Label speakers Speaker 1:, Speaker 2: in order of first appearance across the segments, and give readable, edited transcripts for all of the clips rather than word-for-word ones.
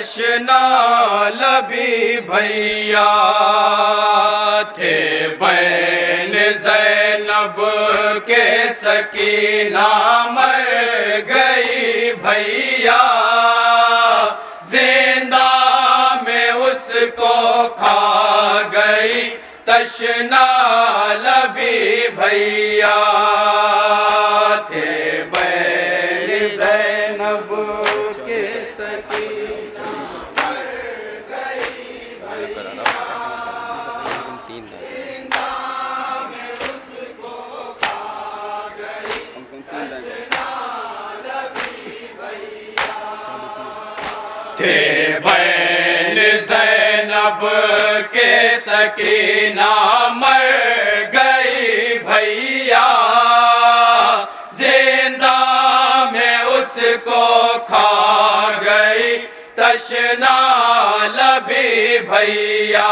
Speaker 1: तशना लबी भैया थे बैन ज़ैनब के सकीना मर गई भैया जिंदा में उसको खा गई तशना लबी भैया थे बैन ज़ैनब के सकीना मर गई भैया जिंदा में उसको खा गई तशना लबी भैया थे बैन ज़ैनब के सकीना मर गई भैया जिंदा में उसको खा गई तशना लबी भैया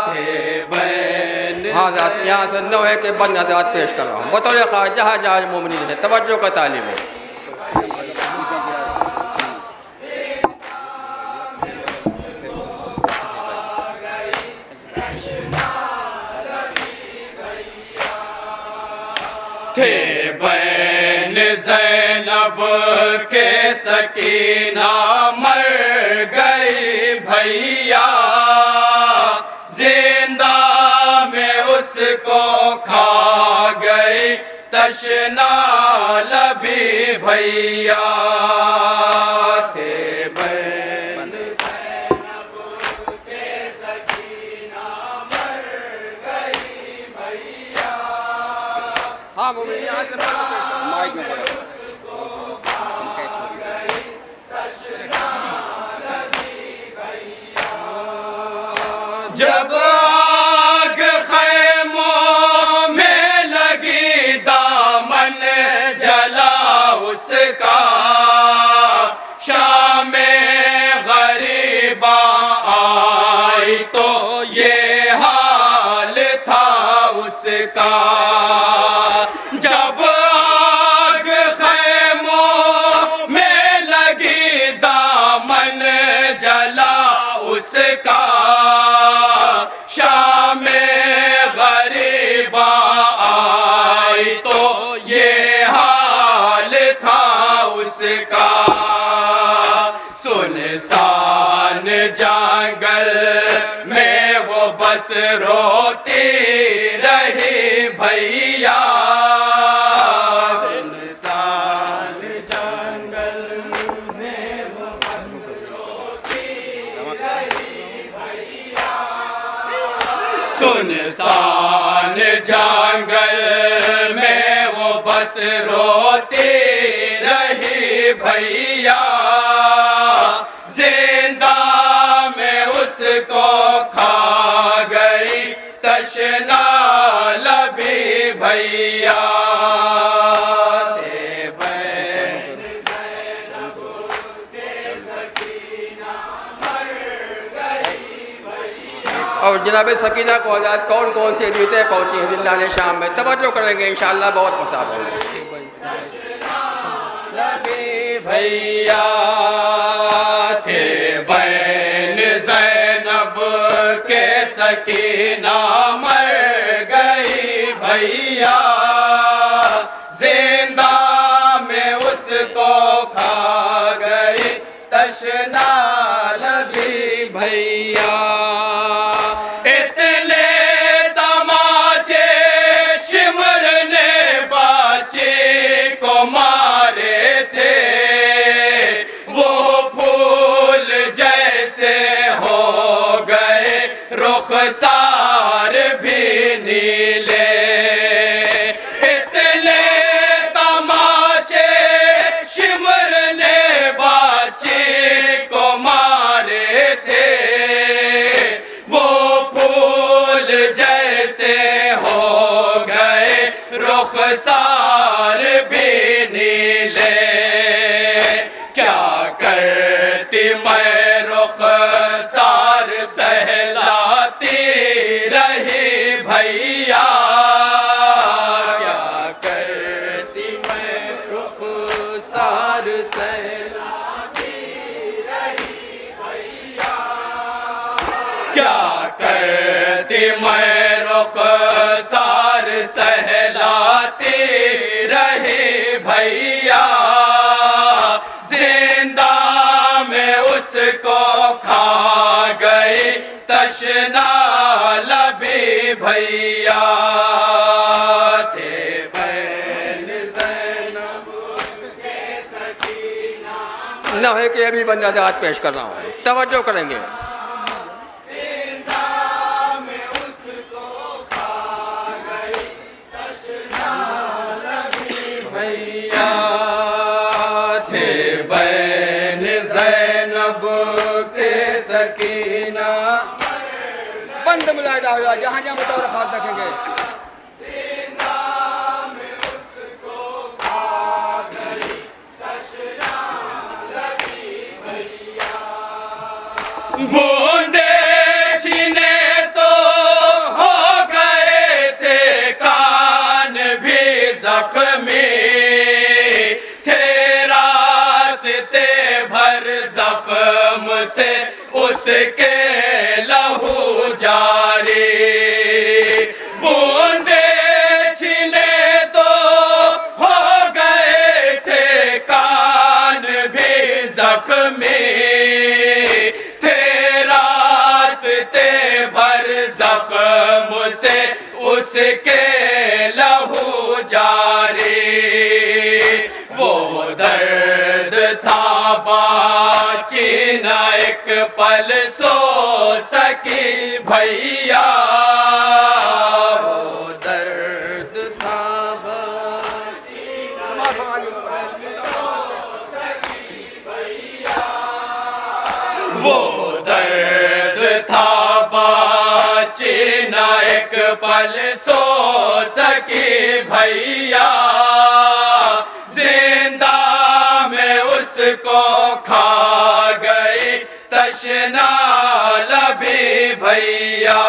Speaker 1: थे बैन।
Speaker 2: हाँ यहाँ से नौ है कि बंद हज़रात पेश कर रहा हूँ बतौर ख्वाजा जहाज मोमिनीन है तवज्जो का तालिब है।
Speaker 1: थे बैन ज़ैनब के सकीना मर गई भैया जिंदा में उसको खा गई तशना लबी भैया थे बैन ज़ैनब के सकीना मर गई भैया।
Speaker 2: हाँ मोमिनीन यहाँ से माइक में बोलो।
Speaker 1: जब आग खैमों में लगी दामन जला उसका शामे गरीबा आई तो ये हाल था उसका। जब आग खैमों में लगी दामन जला उसका शामे गरीबा आई तो ये हाल था उसका। सुनसान जंगल में वो बस रोती रही भैया सुनसान जंगल में वो बस रोती रही भैया। सुनसान जंगल में वो बस रोती रही भैया जिंदा में उसको खा गई तशना लबी भैया थे बैन ज़ैनब के सकीना मर गई भैया।
Speaker 2: और जनाब सकीना को हज़रात कौन कौन सी हदीयतें पहुँची हैं जिंदान शाम में तवज्जो करेंगे इंशाअल्लाह बहुत मसाब होंगे।
Speaker 1: भैया थे बैन ज़ैनब के सकीना मर गई भैया जिंदा में उसको खा गई तशना लबी भैया। इतने तमाचे शिमर ने बाचे को मारे थे वो फूल जैसे हो गए रुखसार भी नीले। इतने तमाचे शिमर ने बाची को मारे थे वो फूल जैसे हो गए रुखसार भी नीले। क्या करती मैं रुखसार सहलाती रही भैया क्या करती मैं रुखसार सहलाती रही मैं रुखसार सहलाती रही भैया, जिंदा में उसको खा गई तशना लबी भैया। थे बहन ज़ैनब के सकीना।
Speaker 2: लम्हे के अभी बंदाजात पेश कर रहा हूँ, तवज्जो करेंगे।
Speaker 1: सकीना
Speaker 2: बंद मुलायदा हुआ, जहाँ जहाँ बताओ खास रखेंगे।
Speaker 1: बूंदे छीने तो हो गए थे कान भी जख्मी, थे रास्ते भर जख्म से उसके लहू जारी। बूंदे छीने तो हो गए थे कान भी जख्मी, थे रास्ते भर जख्म से उसके लहू जारी। वो दर्द था बाची न एक पल सो सकी भैया, वो दर्द था बाची न एक पल सो सकी भैया, वो दर्द था बाची न एक पल सो सकी भैया, जिंदा में उसको खा गई तशना लबी भैया।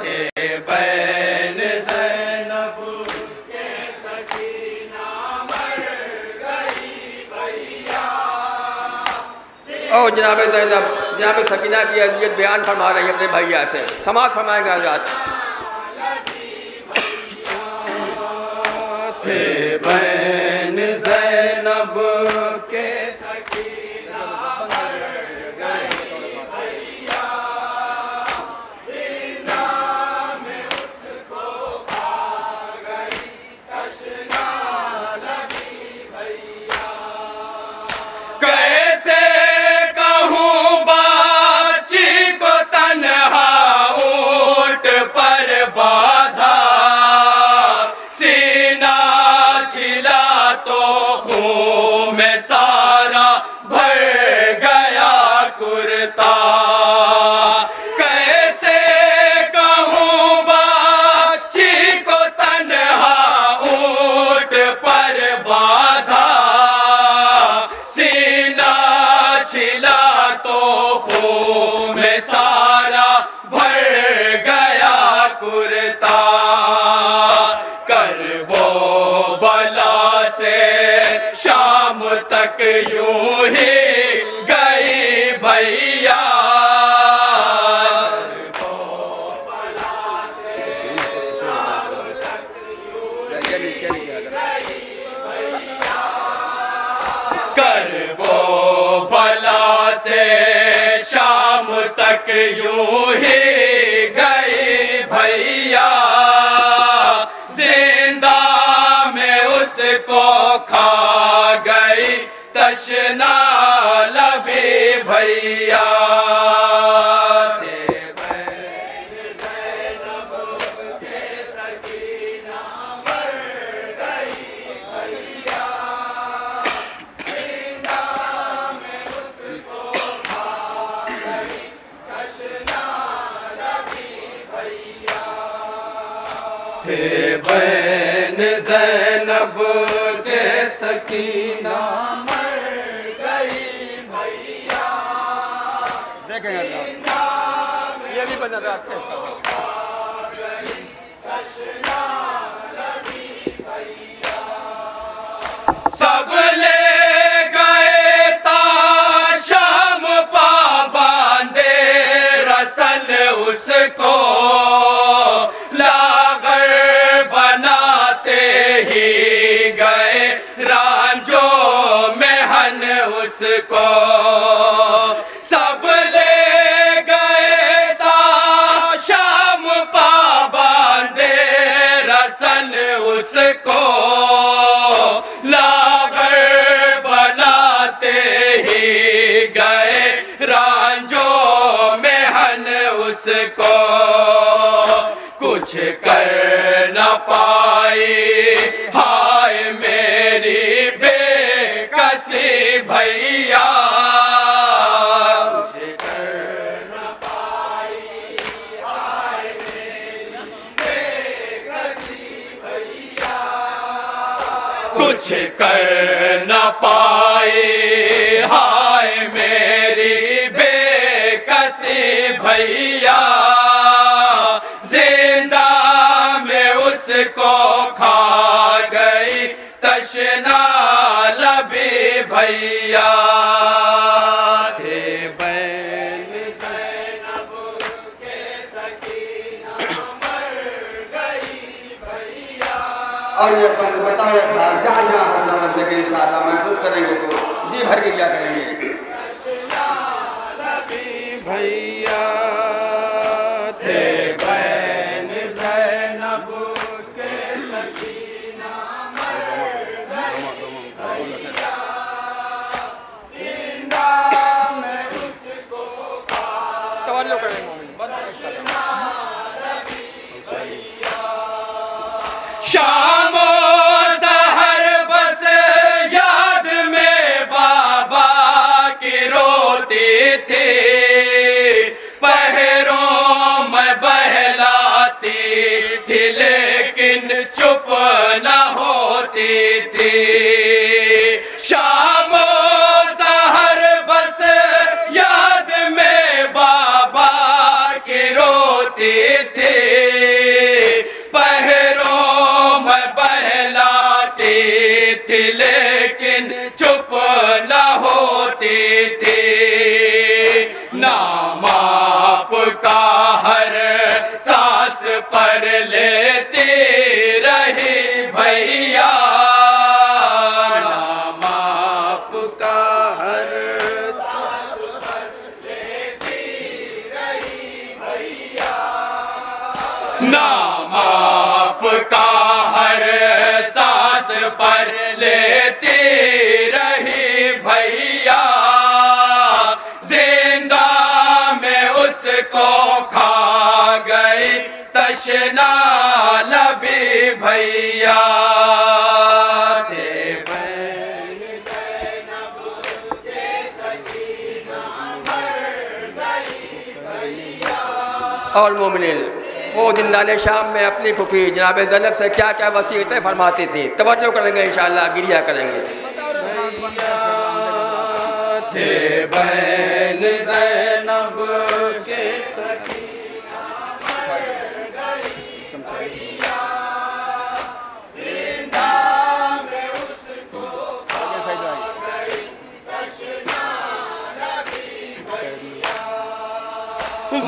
Speaker 1: थे बहन ज़ैनब के सकीना मर गई भैया।
Speaker 2: ओ जनाब ज़ैनब, जनाब सकीना की अज़ियत बयान फरमा रही है अपने भैया से, समाअत फरमाएंगे हज़रात।
Speaker 1: थे बहन ज़ैनब के सकीना मर गई भैया, जिंदा में उसको खा गई तशना लबी भैया। कैसे कहूँ बाची को तन्हा ऊंट पर बाधा, सीना छिला तो खून में सारा भर गया कुर्ता। कैसे कहूँ बाची को तन्हा ऊंट पर बाधा, सीना छिला तो खून में सारा भर गया कुर्ता। करबो बला से शाम तक यूं ही गई भैया, करबो बला से शाम तक यूं ही गई भैया, करबो बला से शाम तक यूं ही गई भैया, जिंदा में उसको खा गई तशना लबी भैया। थे बहन ज़ैनब के सकीना मर गई भैया, जिंदा में उसको खा गई तशना लबी भैया। थे बहन ज़ैनब के सकीना मर गई भैया,
Speaker 2: देखें ये भी बंदाजात पेश कर रहा हूँ।
Speaker 1: सब ले गए ताशाम पा बांधे रसल उसको, उसको सब ले गए ता शाम पाबंदे रसन उसको लागर बनाते ही गए रांझो में हन उसको कुछ कर न पाई हाय मेरी बेकसी भैया कुछ कर न पाई हाय मेरी बेकसी भैया कुछ कर न पाई हाय मेरी बेकसी भैया जिंदा में उसको खा गई तशना लबी भैया थे बैन ज़ैनब के सकीना मर गई भैया।
Speaker 2: और ये बताया था जहाँ जहाँ अपना देखें इंशाअल्लाह महसूस करेंगे तो जी भर के क्या करेंगे।
Speaker 1: तशना लबी भैया थे बैन ज़ैनब के सकीना मर गई भैया जिंदा में उसको
Speaker 2: तवल्लो करें मोमिन
Speaker 1: शामो सहर बस याद में बाबा की रोती थी पहरों में बहलाती थी लेकिन चुप न होती थी शामो सहर बस याद में बाबा की रोती थी पहरों में बहलाती थी लेकिन चुप न होती थी नाम आपका हर सांस पर लेती रही भैया नाम आपका हर सांस पर लेती रही भैया नाम आपका हर सांस पर लेती रही भैया जिंदा में उसको खा गई तशना लबी भैया थे बैन ज़ैनब के सकीना मर गई भैया।
Speaker 2: और मोमिन वो दिन नाले शाम में अपनी फुफी जनाब ज़ैनब से क्या क्या वसीयतें फरमाती थी तवज्जो करेंगे इंशाअल्लाह गिरिया करेंगे।
Speaker 1: थे बैन ज़ैनब के सकीना मर गई भैया जिंदा में उसको खा गई तशना लबी भैया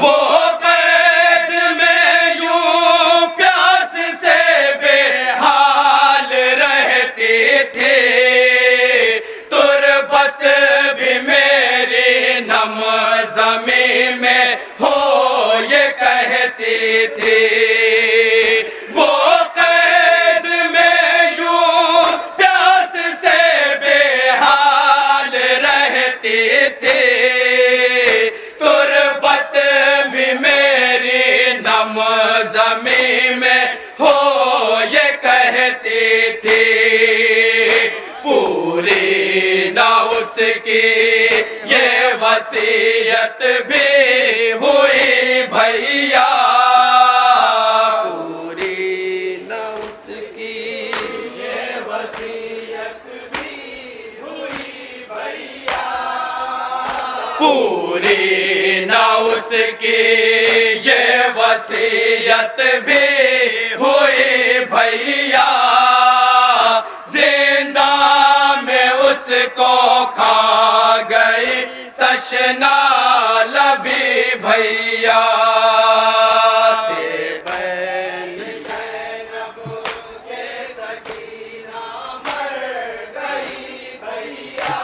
Speaker 1: वो कैद में यूं प्यास से बेहाल रहती थी तुरबत भी मेरी नम ज़मीं में हो ये कहती थी वो कैद में यूं प्यास से बेहाल रहती थी तुरबत भी मेरी नम ज़मीं में हो ये कहती थी पूरी न उसकी ये वसीयत भी हुई भैया पूरी न उसकी ये वसीयत भी हुई भैया पूरी न उसकी ये वसीयत भी हुई भैया जिंदा में उसको खा गई तशना लबी भैया थे बैन ज़ैनब के सकीना मर गई भैया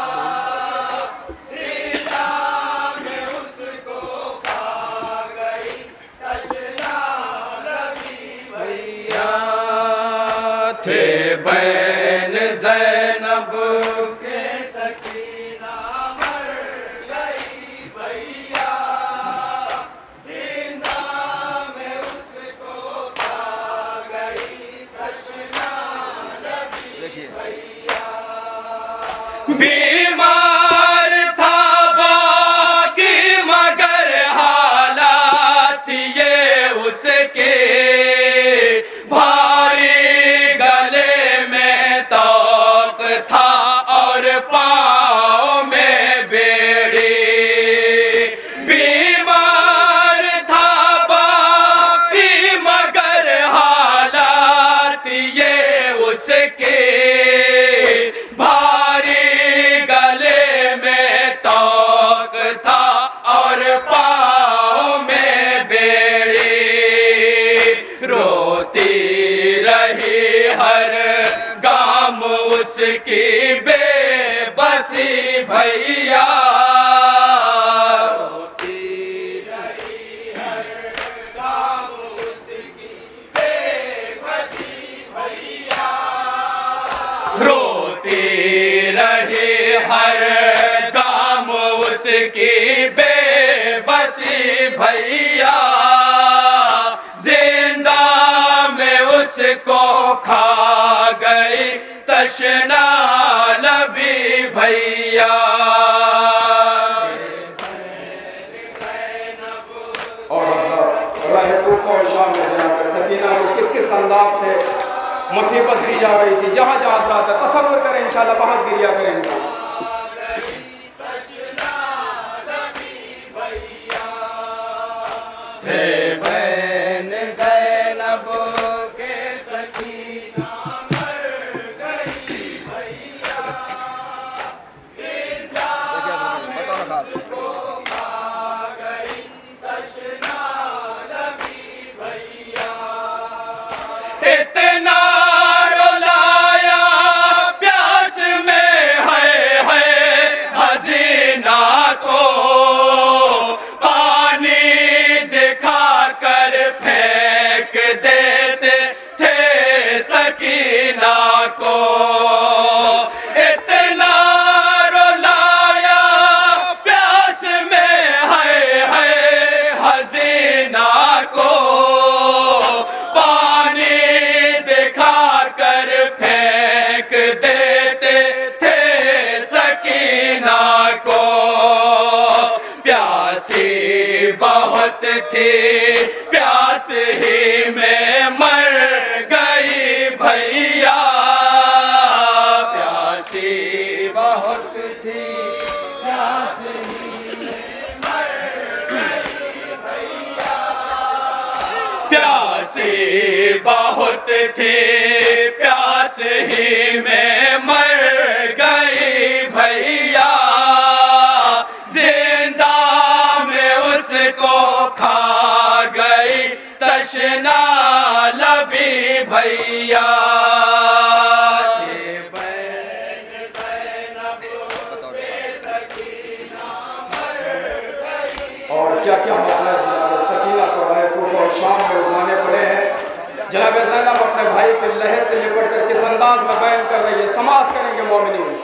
Speaker 1: बहन ज़ैनब के सकीना मर गई भैया, जिंदा में उसको खा गई तशना लबी भैया। बीमार था बाकी मगर हालात ये उसके, भारी गले में तोक था और पाँव में बेड़ी। बीमार था बाकी मगर हालात ये उसके, भारी गले में तोक था और पाँव में बेड़ी। रोती रही हर गाम उसकी बेबसी भैया, रोती रही हर गाम उसकी बेबसी भैया, रोती रही हर गाम उसकी बेबसी भैया, जिंदा में उसको खा गई तशना लबी भैया।
Speaker 3: और राह कूफा और शाम में जनाब सकीना को किस किस अंदाज से मुसीबत दी जा रही थी, जहाँ जहाँ हालात है तसव्वुर करें इंशाल्लाह, बहुत गिरिया करेंगे।
Speaker 1: थे बहन ज़ैनब के सकीना मर गई भैया, जिंदा में उसको खा गई तशना लबी भैया। इतना रुलाया प्यास में है हसीना को, पानी दिखा कर फेंक देते थे सकीना को। इतना रुलाया प्यास में है हसीना को, पानी दिखा कर फेंक देते थे सकीना को। प्यासी बहुत थी प्यास ही में मर गई भैया, प्यासी बहुत थी प्यास ही में मर गई भैया, प्यासी बहुत थी प्यास ही में मर गई भैया, जिंदा में उसको खा गई तशना लबी भैया।
Speaker 3: और क्या क्या मसला है जनाब सकीना को राह कूफा और शाम में उठाने पड़े हैं। जनाब ज़ैनब अपने भाई के लहर से निपट कर किस अंदाज में बयान कर रही है, समाअत करेंगे मोमिनीन।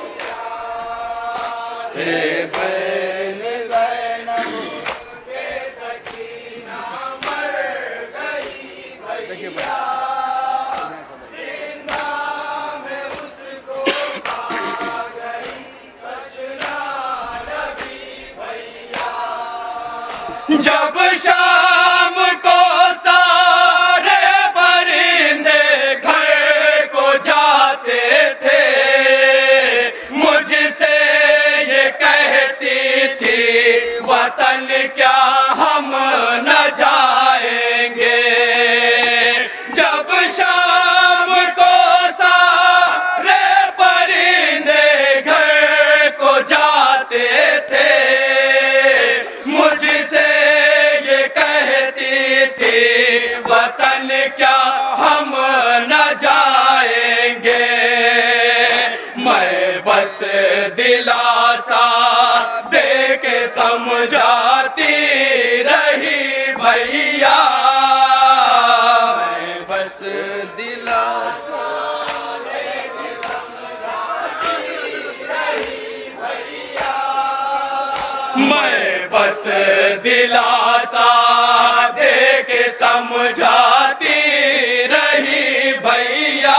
Speaker 1: जब शाम को सारे परिंदे घर को जाते थे, मुझसे ये कहती थी वतन क्या हम न जाएंगे। जब शाम को सारे परिंदे घर को जाते थे, मुझसे ये कहती थी वतन क्या हम न जाएंगे। मैं बस दिलासा दे के समझाती रही भैया, मैं बस दिलासा दे मैं बस दिलासा दे के समझाती रही भैया,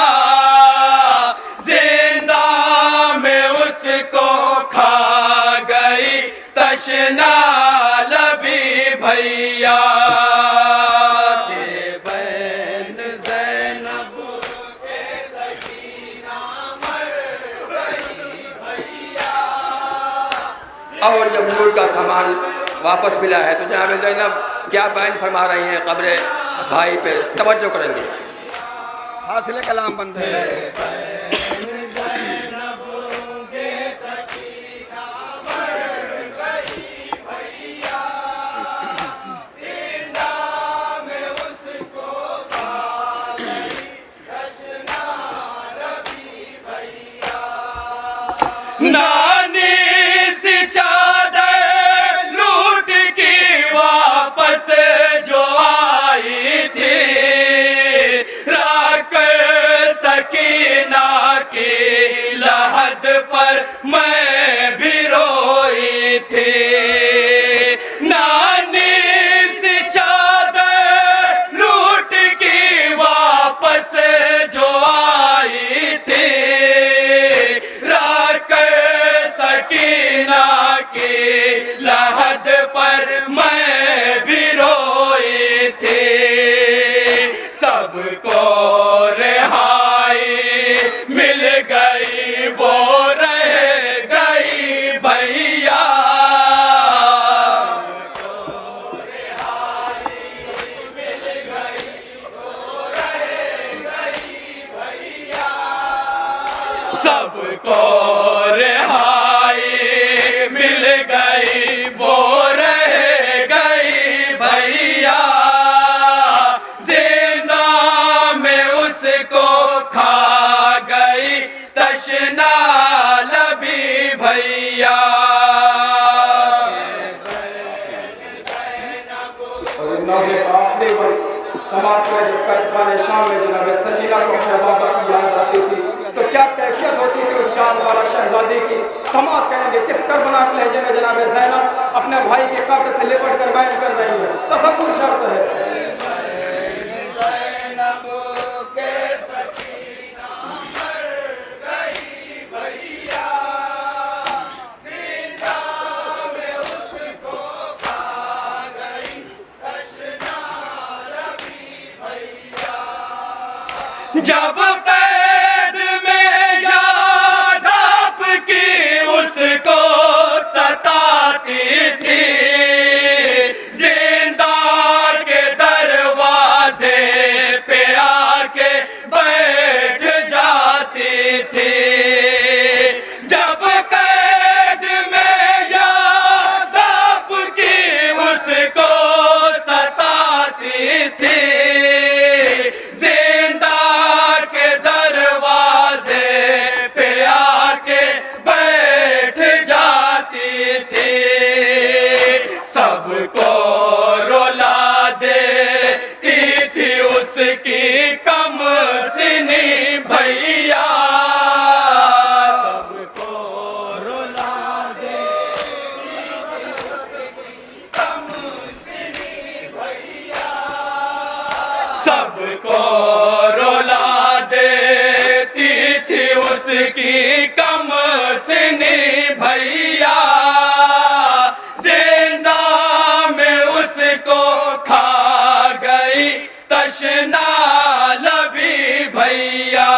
Speaker 1: जिंदा में उसको खा गई तशना लबी भैया।
Speaker 2: और जब नूर का सामान वापस मिला है तो जनाब ज़ैनब क्या बयान फरमा रही हैं कब्र भाई पे, तवज्जो करेंगे। हासिल कलाम बंद है।
Speaker 1: नानी सी चादर लूट की वापस जो आई थी, राख सकीना की लहद पर मैं भी रोई थी। नानी सी चादर लूट की वापस जो आई थी, सकीना की लहद पर मैं भी रोई थी। सबको रिहाई मिल गई वो रह गई भैया, सबको रिहाई मिल गई वो रह गई भैया, सबको मिल गई वो रह गई भैया, जिंदा में उसको खा गई तशना लबी भैया।
Speaker 3: आखिरी वक्त समाप्त हुआ जब खाने शाम में जनाब सकीना को अपने बाबा की याद आती थी तो क्या कैफियत होती थी उस 4 साल शहजादी की। समाप्त करेंगे किस कर्बनाक लहजे में जनाब ज़ैनब अपने भाई के कब्र से लिपट कर बयान कर रही है। तसव्वुर शर्त है।
Speaker 1: जब कैद में याद आपकी उसको सताती थी, जिंदा के दरवाजे पे आके बैठ जाती थी। जब कैद में याद आपकी उसको सताती थी, सबको रुला देती थी उसकी कम सिनी भैया, सबको रुला देती थी उसकी कम सिनी भैया, सबको रुला देती थी उसकी कम सिनी भैया, उसको खा गई तशना लबी भैया।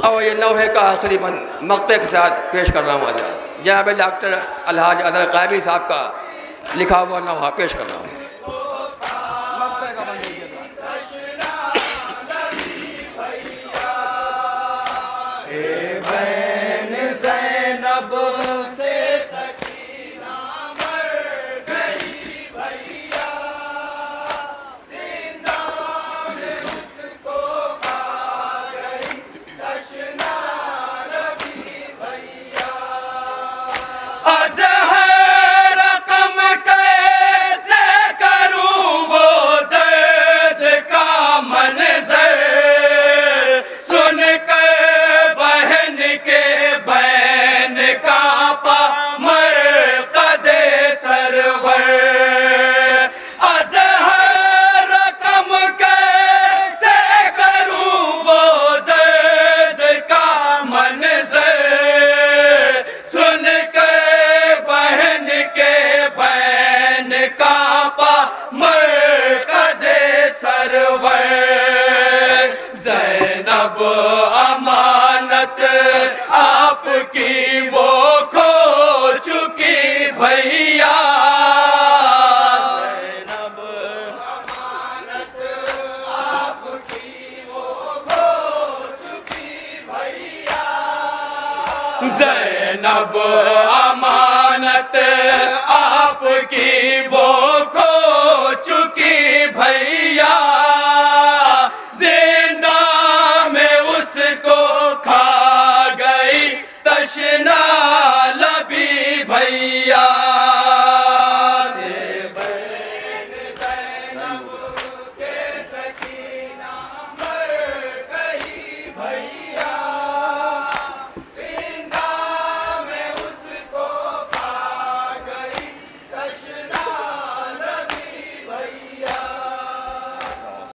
Speaker 2: और ये लौहे का आखिरी बंद मक्ते के साथ पेश कर रहा हूँ। जनाब डॉक्टर अलहाज अदल कायबी साहब का लिखा हुआ लौहा पेश कर रहा हूँ।
Speaker 1: अज़हर रकम कैसे जैनब अमानत आपकी वो खो चुकी भैया। जैनब अमानत आपकी वो खो चुकी भैया। जैनब अमानत आपकी वो खो चुकी